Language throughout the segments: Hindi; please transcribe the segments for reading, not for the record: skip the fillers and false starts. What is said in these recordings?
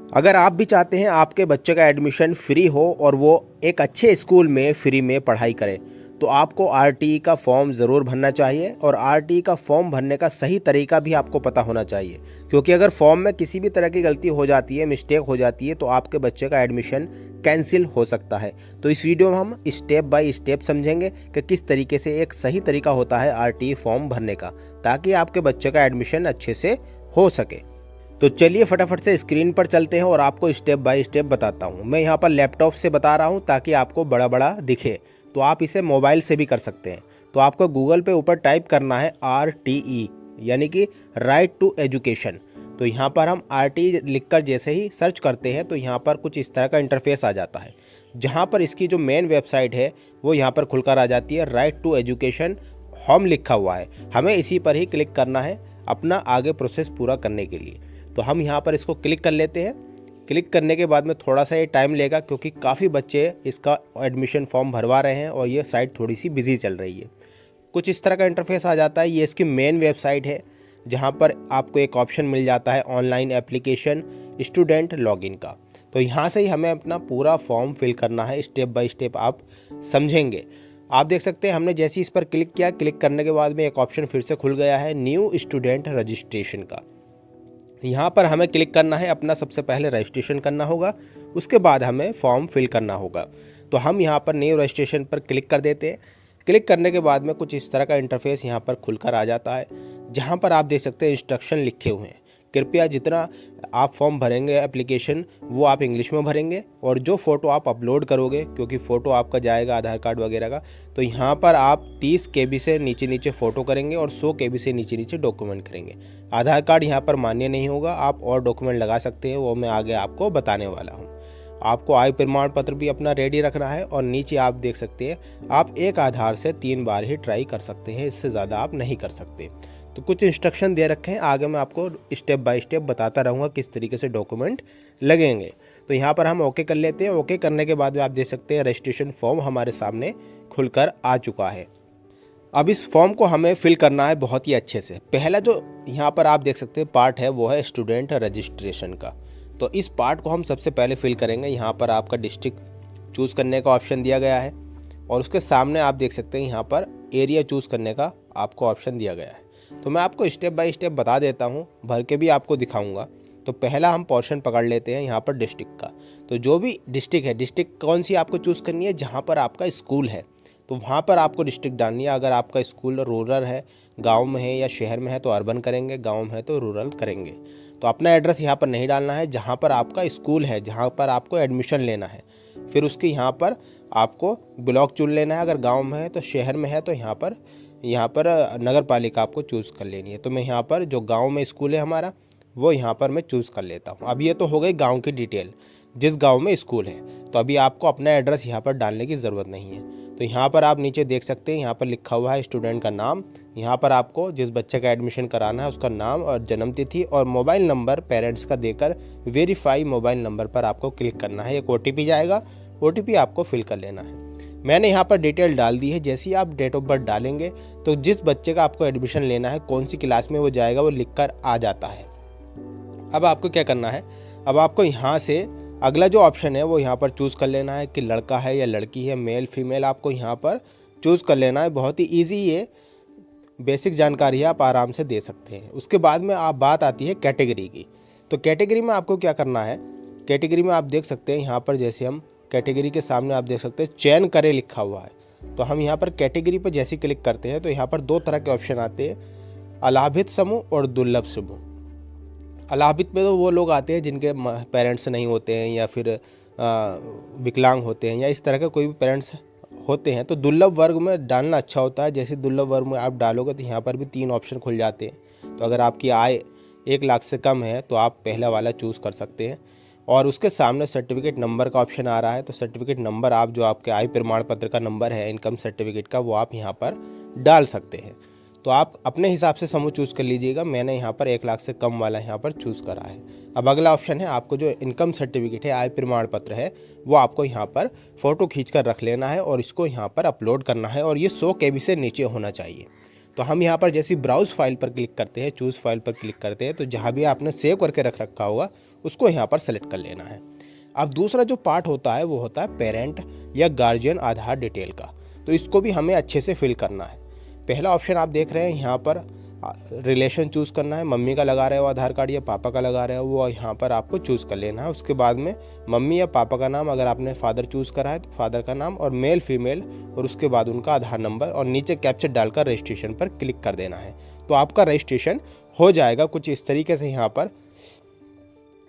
अगर आप भी चाहते हैं आपके बच्चे का एडमिशन फ्री हो और वो एक अच्छे स्कूल में फ्री में पढ़ाई करे, तो आपको आरटीई का फॉर्म ज़रूर भरना चाहिए। और आरटीई का फॉर्म भरने का सही तरीका भी आपको पता होना चाहिए, क्योंकि अगर फॉर्म में किसी भी तरह की गलती हो जाती है, मिस्टेक हो जाती है, तो आपके बच्चे का एडमिशन कैंसिल हो सकता है। तो इस वीडियो में हम स्टेप बाय स्टेप समझेंगे कि किस तरीके से एक सही तरीका होता है आरटीई फॉर्म भरने का, ताकि आपके बच्चे का एडमिशन अच्छे से हो सके। तो चलिए फटाफट से स्क्रीन पर चलते हैं और आपको स्टेप बाय स्टेप बताता हूँ। मैं यहाँ पर लैपटॉप से बता रहा हूँ ताकि आपको बड़ा बड़ा दिखे, तो आप इसे मोबाइल से भी कर सकते हैं। तो आपको गूगल पे ऊपर टाइप करना है RTE, यानी कि राइट टू एजुकेशन। तो यहाँ पर हम RTE लिखकर जैसे ही सर्च करते हैं तो यहाँ पर कुछ इस तरह का इंटरफेस आ जाता है, जहाँ पर इसकी जो मेन वेबसाइट है वो यहाँ पर खुलकर आ जाती है। राइट टू एजुकेशन होम लिखा हुआ है, हमें इसी पर ही क्लिक करना है अपना आगे प्रोसेस पूरा करने के लिए। तो हम यहाँ पर इसको क्लिक कर लेते हैं। क्लिक करने के बाद में थोड़ा सा ये टाइम लेगा, क्योंकि काफ़ी बच्चे इसका एडमिशन फॉर्म भरवा रहे हैं और ये साइट थोड़ी सी बिजी चल रही है। कुछ इस तरह का इंटरफेस आ जाता है। ये इसकी मेन वेबसाइट है, जहाँ पर आपको एक ऑप्शन मिल जाता है ऑनलाइन एप्लीकेशन स्टूडेंट लॉगिन का। तो यहाँ से ही हमें अपना पूरा फॉर्म फिल करना है, स्टेप बाय स्टेप आप समझेंगे। आप देख सकते हैं हमने जैसे इस पर क्लिक किया, क्लिक करने के बाद में एक ऑप्शन फिर से खुल गया है न्यू स्टूडेंट रजिस्ट्रेशन का। यहाँ पर हमें क्लिक करना है, अपना सबसे पहले रजिस्ट्रेशन करना होगा, उसके बाद हमें फॉर्म फिल करना होगा। तो हम यहाँ पर न्यू रजिस्ट्रेशन पर क्लिक कर देते हैं। क्लिक करने के बाद में कुछ इस तरह का इंटरफेस यहाँ पर खुलकर आ जाता है, जहाँ पर आप देख सकते हैं इंस्ट्रक्शन लिखे हुए हैं। कृपया जितना आप फॉर्म भरेंगे एप्लीकेशन वो आप इंग्लिश में भरेंगे, और जो फ़ोटो आप अपलोड करोगे, क्योंकि फ़ोटो आपका जाएगा आधार कार्ड वगैरह का, तो यहाँ पर आप 30 KB से नीचे नीचे फ़ोटो करेंगे और 100 KB से नीचे नीचे डॉक्यूमेंट करेंगे। आधार कार्ड यहाँ पर मान्य नहीं होगा, आप और डॉक्यूमेंट लगा सकते हैं, वो मैं आगे आपको बताने वाला हूँ। आपको आय प्रमाण पत्र भी अपना रेडी रखना है, और नीचे आप देख सकते हैं आप एक आधार से 3 बार ही ट्राई कर सकते हैं, इससे ज़्यादा आप नहीं कर सकते। तो कुछ इंस्ट्रक्शन दे रखे हैं, आगे मैं आपको स्टेप बाय स्टेप बताता रहूँगा किस तरीके से डॉक्यूमेंट लगेंगे। तो यहाँ पर हम ओके कर लेते हैं। ओके करने के बाद में आप देख सकते हैं रजिस्ट्रेशन फॉर्म हमारे सामने खुलकर आ चुका है। अब इस फॉर्म को हमें फिल करना है बहुत ही अच्छे से। पहला जो यहाँ पर आप देख सकते हैं पार्ट है वो है स्टूडेंट रजिस्ट्रेशन का। तो इस पार्ट को हम सबसे पहले फिल करेंगे। यहाँ पर आपका डिस्ट्रिक्ट चूज़ करने का ऑप्शन दिया गया है, और उसके सामने आप देख सकते हैं यहाँ पर एरिया चूज़ करने का आपको ऑप्शन दिया गया है। तो मैं आपको स्टेप बाय स्टेप बता देता हूँ, भर के भी आपको दिखाऊंगा। तो पहला हम पोर्शन पकड़ लेते हैं यहाँ पर डिस्ट्रिक्ट का। तो जो भी डिस्ट्रिक्ट है, डिस्ट्रिक्ट कौन सी आपको चूज़ करनी है, जहाँ पर आपका स्कूल है तो वहाँ पर आपको डिस्ट्रिक्ट डालनी है। अगर आपका स्कूल रूरल है, गांव में है या शहर में है तो अर्बन करेंगे, गांव में है तो रूरल करेंगे। तो अपना एड्रेस यहाँ पर नहीं डालना है, जहाँ पर आपका स्कूल है, जहाँ पर आपको एडमिशन लेना है। फिर उसके यहाँ पर आपको ब्लॉक चुन लेना है, अगर गाँव में है तो शहर में है तो यहाँ पर नगर पालिका आपको चूज़ कर लेनी है। तो मैं यहाँ पर जो गांव में स्कूल है हमारा वो यहाँ पर मैं चूज़ कर लेता हूँ। अब ये तो हो गई गांव की डिटेल, जिस गांव में स्कूल है। तो अभी आपको अपना एड्रेस यहाँ पर डालने की ज़रूरत नहीं है। तो यहाँ पर आप नीचे देख सकते हैं, यहाँ पर लिखा हुआ है स्टूडेंट का नाम। यहाँ पर आपको जिस बच्चे का एडमिशन कराना है उसका नाम और जन्म तिथि और मोबाइल नंबर पेरेंट्स का देकर वेरीफाई मोबाइल नंबर पर आपको क्लिक करना है। एक OTP जाएगा, OTP आपको फिल कर लेना है। मैंने यहाँ पर डिटेल डाल दी है। जैसे ही आप डेट ऑफ बर्थ डालेंगे तो जिस बच्चे का आपको एडमिशन लेना है, कौन सी क्लास में वो जाएगा, वो लिखकर आ जाता है। अब आपको क्या करना है, अब आपको यहाँ से अगला जो ऑप्शन है वो यहाँ पर चूज़ कर लेना है कि लड़का है या लड़की है, मेल फीमेल आपको यहाँ पर चूज़ कर लेना है। बहुत ही ईजी, ये बेसिक जानकारी आप आराम से दे सकते हैं। उसके बाद में आप बात आती है कैटेगरी की। तो कैटेगरी में आपको क्या करना है, कैटेगरी में आप देख सकते हैं यहाँ पर जैसे हम कैटेगरी के सामने आप देख सकते हैं चयन करें लिखा हुआ है। तो हम यहाँ पर कैटेगरी पर जैसे क्लिक करते हैं तो यहाँ पर 2 तरह के ऑप्शन आते हैं, अलाभित समूह और दुर्लभ समूह। अलाभित में तो वो लोग आते हैं जिनके पेरेंट्स नहीं होते हैं या फिर विकलांग होते हैं या इस तरह के कोई भी पेरेंट्स होते हैं। तो दुर्लभ वर्ग में डालना अच्छा होता है। जैसे दुर्लभ वर्ग में आप डालोगे तो यहाँ पर भी 3 ऑप्शन खुल जाते हैं। तो अगर आपकी आय 1 लाख से कम है तो आप पहला वाला चूज़ कर सकते हैं। और उसके सामने सर्टिफिकेट नंबर का ऑप्शन आ रहा है। तो सर्टिफिकेट नंबर आप जो आपके आय प्रमाण पत्र का नंबर है इनकम सर्टिफिकेट का, वो आप यहाँ पर डाल सकते हैं। तो आप अपने हिसाब से समूह चूज़ कर लीजिएगा। मैंने यहाँ पर 1 लाख से कम वाला यहाँ पर चूज़ करा है। अब अगला ऑप्शन है, आपको जो इनकम सर्टिफिकेट है, आय प्रमाण पत्र है, वो आपको यहाँ पर फ़ोटो खींच कर रख लेना है और इसको यहाँ पर अपलोड करना है, और ये 100 KB से नीचे होना चाहिए। तो हम यहाँ पर जैसे ब्राउज़ फाइल पर क्लिक करते हैं, चूज़ फाइल पर क्लिक करते हैं, तो जहाँ भी आपने सेव करके रख रखा होगा उसको यहाँ पर सेलेक्ट कर लेना है। अब दूसरा जो पार्ट होता है वो होता है पेरेंट या गार्जियन आधार डिटेल का, तो इसको भी हमें अच्छे से फिल करना है। पहला ऑप्शन आप देख रहे हैं यहाँ पर रिलेशन चूज़ करना है, मम्मी का लगा रहे हो आधार कार्ड या पापा का लगा रहे हो वो यहाँ पर आपको चूज़ कर लेना है। उसके बाद में मम्मी या पापा का नाम, अगर आपने फादर चूज़ करा है तो फादर का नाम और मेल फीमेल, और उसके बाद उनका आधार नंबर, और नीचे कैप्चर डालकर रजिस्ट्रेशन पर क्लिक कर देना है। तो आपका रजिस्ट्रेशन हो जाएगा। कुछ इस तरीके से यहाँ पर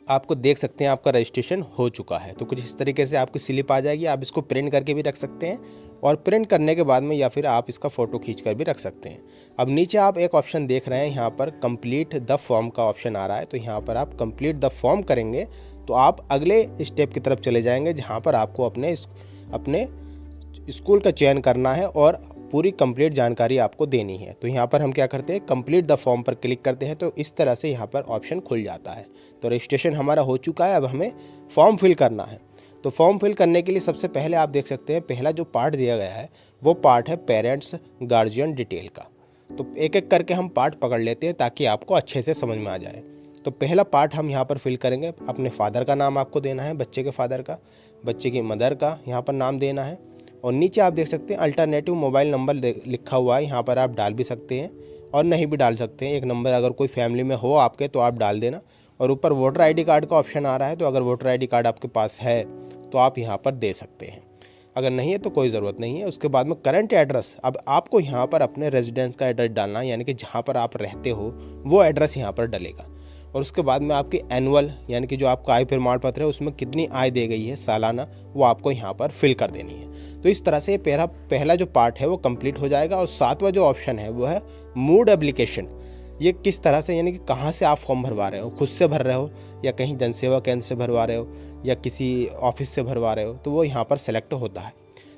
आपको देख सकते हैं आपका रजिस्ट्रेशन हो चुका है। तो कुछ इस तरीके से आपकी स्लिप आ जाएगी। आप इसको प्रिंट करके भी रख सकते हैं, और प्रिंट करने के बाद में या फिर आप इसका फ़ोटो खींच कर भी रख सकते हैं। अब नीचे आप एक ऑप्शन देख रहे हैं, यहाँ पर कंप्लीट द फॉर्म का ऑप्शन आ रहा है। तो यहाँ पर आप कंप्लीट द फॉर्म करेंगे तो आप अगले स्टेप की तरफ चले जाएंगे, जहाँ पर आपको अपने स्कूल का चयन करना है और पूरी कंप्लीट जानकारी आपको देनी है। तो यहाँ पर हम क्या करते हैं, कंप्लीट द फॉर्म पर क्लिक करते हैं। तो इस तरह से यहाँ पर ऑप्शन खुल जाता है। तो रजिस्ट्रेशन हमारा हो चुका है। अब हमें फॉर्म फिल करना है। तो फॉर्म फिल करने के लिए सबसे पहले आप देख सकते हैं पहला जो पार्ट दिया गया है वो पार्ट है पेरेंट्स गार्जियन डिटेल का। तो एक एक करके हम पार्ट पकड़ लेते हैं ताकि आपको अच्छे से समझ में आ जाए। तो पहला पार्ट हम यहाँ पर फिल करेंगे। अपने फादर का नाम आपको देना है, बच्चे के फादर का, बच्चे की मदर का यहाँ पर नाम देना है। और नीचे आप देख सकते हैं अल्टरनेटिव मोबाइल नंबर लिखा हुआ है, यहाँ पर आप डाल भी सकते हैं और नहीं भी डाल सकते हैं। एक नंबर अगर कोई फैमिली में हो आपके तो आप डाल देना। और ऊपर वोटर आईडी कार्ड का ऑप्शन आ रहा है, तो अगर वोटर आईडी कार्ड आपके पास है तो आप यहाँ पर दे सकते हैं, अगर नहीं है तो कोई ज़रूरत नहीं है। उसके बाद में करंट एड्रेस, अब आपको यहाँ पर अपने रेजिडेंस का एड्रेस डालना है, यानी कि जहाँ पर आप रहते हो वो एड्रेस यहाँ पर डलेगा। और उसके बाद में आपकी एनुअल यानी कि जो आपका आय प्रमाण पत्र है उसमें कितनी आय दी गई है सालाना, वो आपको यहाँ पर फिल कर देनी है। तो इस तरह से पहला जो पार्ट है वो कंप्लीट हो जाएगा। और सातवां जो ऑप्शन है वो है मूड एप्लीकेशन। ये किस तरह से, यानी कि कहाँ से आप फॉर्म भरवा रहे हो, खुद से भर रहे हो या कहीं जनसेवा केंद्र से भरवा रहे हो या किसी ऑफिस से भरवा रहे हो, तो वो यहाँ पर सेलेक्ट होता है।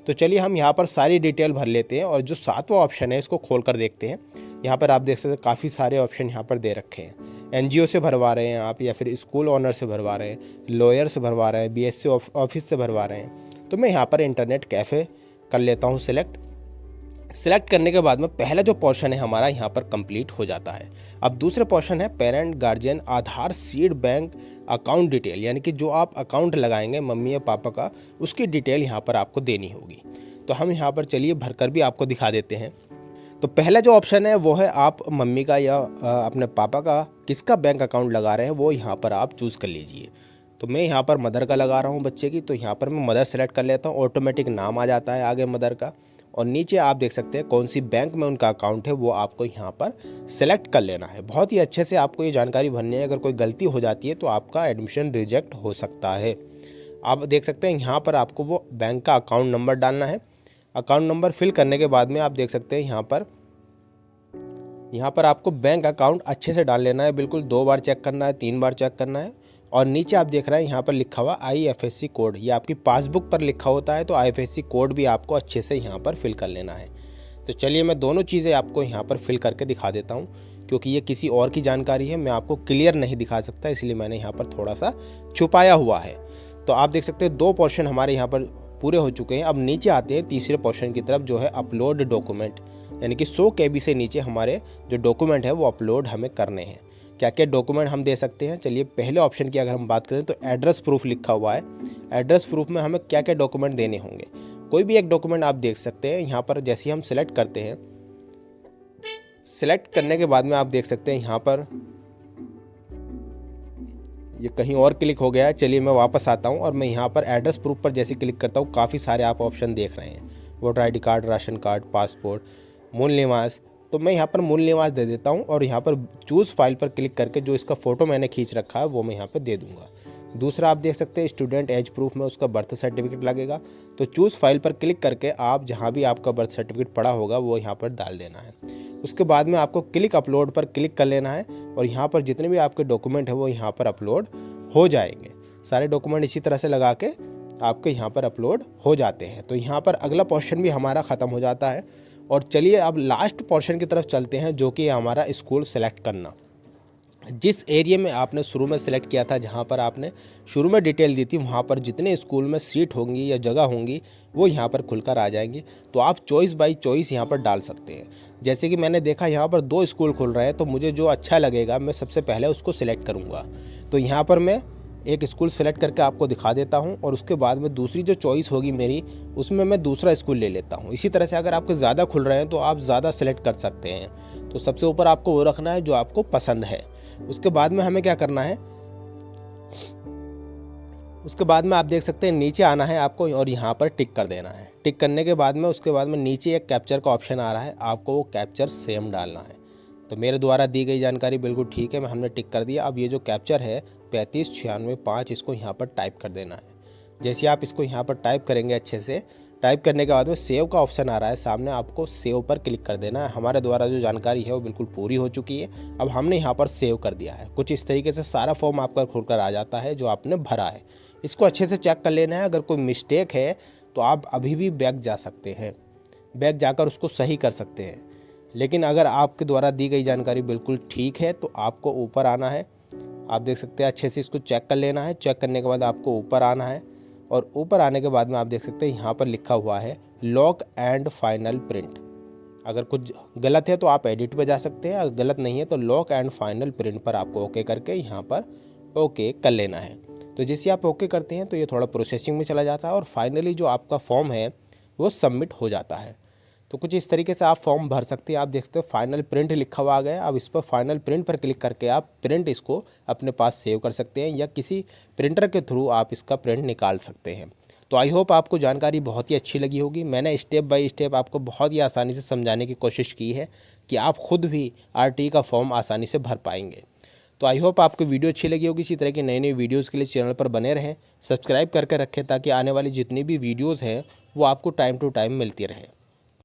तो चलिए हम यहाँ पर सारी डिटेल भर लेते हैं और जो सातवां ऑप्शन है इसको खोल कर देखते हैं। यहाँ पर आप देख सकते हैं काफ़ी सारे ऑप्शन यहाँ पर दे रखे हैं। एनजीओ से भरवा रहे हैं आप, या फिर स्कूल ओनर से भरवा रहे हैं, लॉयर से भरवा रहे हैं, बीएससी ऑफिस से भरवा रहे हैं। तो मैं यहाँ पर इंटरनेट कैफ़े कर लेता हूँ सेलेक्ट करने के बाद में पहला जो पोर्शन है हमारा यहाँ पर कंप्लीट हो जाता है। अब दूसरा पोर्शन है पेरेंट गार्जियन आधार सीड बैंक अकाउंट डिटेल, यानी कि जो आप अकाउंट लगाएंगे मम्मी या पापा का, उसकी डिटेल यहाँ पर आपको देनी होगी। तो हम यहाँ पर चलिए भरकर भी आपको दिखा देते हैं। तो पहला जो ऑप्शन है वो है आप मम्मी का या अपने पापा का किसका बैंक अकाउंट लगा रहे हैं वो यहाँ पर आप चूज़ कर लीजिए। तो मैं यहाँ पर मदर का लगा रहा हूँ बच्चे की, तो यहाँ पर मैं मदर सेलेक्ट कर लेता हूँ। ऑटोमेटिक नाम आ जाता है आगे मदर का, और नीचे आप देख सकते हैं कौन सी बैंक में उनका अकाउंट है वो आपको यहाँ पर सेलेक्ट कर लेना है। बहुत ही अच्छे से आपको ये जानकारी भरनी है। अगर कोई गलती हो जाती है तो आपका एडमिशन रिजेक्ट हो सकता है। आप देख सकते हैं यहाँ पर आपको वो बैंक का अकाउंट नंबर डालना है। अकाउंट नंबर फिल करने के बाद में आप देख सकते हैं यहाँ पर आपको बैंक अकाउंट अच्छे से डाल लेना है। बिल्कुल 2 बार चेक करना है, 3 बार चेक करना है। और नीचे आप देख रहे हैं यहाँ पर लिखा हुआ IFSC कोड, ये आपकी पासबुक पर लिखा होता है, तो IFSC कोड भी आपको अच्छे से यहाँ पर फिल कर लेना है। तो चलिए मैं दोनों चीज़ें आपको यहाँ पर फिल करके दिखा देता हूँ, क्योंकि ये किसी और की जानकारी है, मैं आपको क्लियर नहीं दिखा सकता, इसलिए मैंने यहाँ पर थोड़ा सा छुपाया हुआ है। तो आप देख सकते हैं 2 पोर्शन हमारे यहाँ पर पूरे हो चुके हैं। अब नीचे आते हैं तीसरे पोर्शन की तरफ, जो है अपलोड डॉक्यूमेंट, यानी कि 100 KB से नीचे हमारे जो डॉक्यूमेंट है वो अपलोड हमें करने हैं। क्या क्या डॉक्यूमेंट हम दे सकते हैं, चलिए पहले ऑप्शन की अगर हम बात करें तो एड्रेस प्रूफ लिखा हुआ है। एड्रेस प्रूफ में हमें क्या क्या डॉक्यूमेंट देने होंगे, कोई भी एक डॉक्यूमेंट आप देख सकते हैं। यहाँ पर जैसे ही हम सिलेक्ट करते हैं, सिलेक्ट करने के बाद में आप देख सकते हैं यहाँ पर ये कहीं और क्लिक हो गया है। चलिए मैं वापस आता हूँ और मैं यहाँ पर एड्रेस प्रूफ पर जैसे क्लिक करता हूँ, काफ़ी सारे आप ऑप्शन देख रहे हैं, voter ID card, ration card, passport, मूल निवास। तो मैं यहाँ पर मूल निवास दे देता हूँ और यहाँ पर चूज़ फाइल पर क्लिक करके जो इसका फ़ोटो मैंने खींच रखा है वो मैं यहाँ पर दे दूँगा। दूसरा आप देख सकते हैं स्टूडेंट एज प्रूफ में उसका बर्थ सर्टिफिकेट लगेगा, तो चूज़ फाइल पर क्लिक करके आप जहाँ भी आपका बर्थ सर्टिफिकेट पड़ा होगा वो यहाँ पर डाल देना है। उसके बाद में आपको क्लिक अपलोड पर क्लिक कर लेना है और यहाँ पर जितने भी आपके डॉक्यूमेंट है वो यहाँ पर अपलोड हो जाएंगे। सारे डॉक्यूमेंट इसी तरह से लगा के आपके यहाँ पर अपलोड हो जाते हैं। तो यहाँ पर अगला पोर्शन भी हमारा ख़त्म हो जाता है। और चलिए अब लास्ट पोर्शन की तरफ चलते हैं, जो कि हमारा स्कूल सेलेक्ट करना। जिस एरिया में आपने शुरू में सेलेक्ट किया था, जहाँ पर आपने शुरू में डिटेल दी थी, वहाँ पर जितने स्कूल में सीट होंगी या जगह होंगी वो यहाँ पर खुलकर आ जाएंगी। तो आप चॉइस बाय चॉइस यहाँ पर डाल सकते हैं। जैसे कि मैंने देखा यहाँ पर 2 स्कूल खुल रहे हैं, तो मुझे जो अच्छा लगेगा मैं सबसे पहले उसको सिलेक्ट करूँगा। तो यहाँ पर मैं एक स्कूल सेलेक्ट करके आपको दिखा देता हूँ और उसके बाद में दूसरी जो चॉइस होगी मेरी, उसमें मैं दूसरा स्कूल ले लेता हूँ। इसी तरह से अगर आपके ज़्यादा खुल रहे हैं तो आप ज़्यादा सेलेक्ट कर सकते हैं। तो सबसे ऊपर आपको वो रखना है जो आपको पसंद है। उसके बाद में हमें क्या करना है, उसके बाद में आप देख सकते हैं नीचे आना है आपको और यहाँ पर टिक कर देना है। टिक करने के बाद में उसके बाद में नीचे एक कैप्चर का ऑप्शन आ रहा है, आपको वो कैप्चर सेम डालना है। तो मेरे द्वारा दी गई जानकारी बिल्कुल ठीक है, हमने टिक कर दिया। अब ये जो कैप्चर है 3596 इसको यहाँ पर टाइप कर देना है। जैसे आप इसको यहाँ पर टाइप करेंगे अच्छे से, टाइप करने के बाद में सेव का ऑप्शन आ रहा है सामने, आपको सेव पर क्लिक कर देना है। हमारे द्वारा जो जानकारी है वो बिल्कुल पूरी हो चुकी है। अब हमने यहाँ पर सेव कर दिया है। कुछ इस तरीके से सारा फॉर्म आपका खुलकर आ जाता है जो आपने भरा है। इसको अच्छे से चेक कर लेना है। अगर कोई मिस्टेक है तो आप अभी भी बैक जा सकते हैं, बैक जाकर उसको सही कर सकते हैं। लेकिन अगर आपके द्वारा दी गई जानकारी बिल्कुल ठीक है तो आपको ऊपर आना है। आप देख सकते हैं अच्छे से इसको चेक कर लेना है। चेक करने के बाद आपको ऊपर आना है और ऊपर आने के बाद में आप देख सकते हैं यहाँ पर लिखा हुआ है लॉक एंड फाइनल प्रिंट। अगर कुछ गलत है तो आप एडिट पे जा सकते हैं, अगर गलत नहीं है तो लॉक एंड फाइनल प्रिंट पर आपको ओके करके यहाँ पर ओके कर लेना है। तो जैसे आप ओके करते हैं तो ये थोड़ा प्रोसेसिंग में चला जाता है और फाइनली जो आपका फॉर्म है वो सबमिट हो जाता है। तो कुछ इस तरीके से आप फॉर्म भर सकते हैं। आप देख सकते हो फाइनल प्रिंट लिखा हुआ आ गया। अब इस पर फाइनल प्रिंट पर क्लिक करके आप प्रिंट इसको अपने पास सेव कर सकते हैं या किसी प्रिंटर के थ्रू आप इसका प्रिंट निकाल सकते हैं। तो आई होप आपको जानकारी बहुत ही अच्छी लगी होगी। मैंने स्टेप बाय स्टेप आपको बहुत ही आसानी से समझाने की कोशिश की है कि आप खुद भी आरटीई का फॉर्म आसानी से भर पाएंगे। तो आई होप आपको वीडियो अच्छी लगी होगी। इसी तरह की नई नई वीडियोज़ के लिए चैनल पर बने रहें, सब्सक्राइब करके रखें ताकि आने वाली जितनी भी वीडियोज़ हैं वो आपको टाइम टू टाइम मिलती रहे।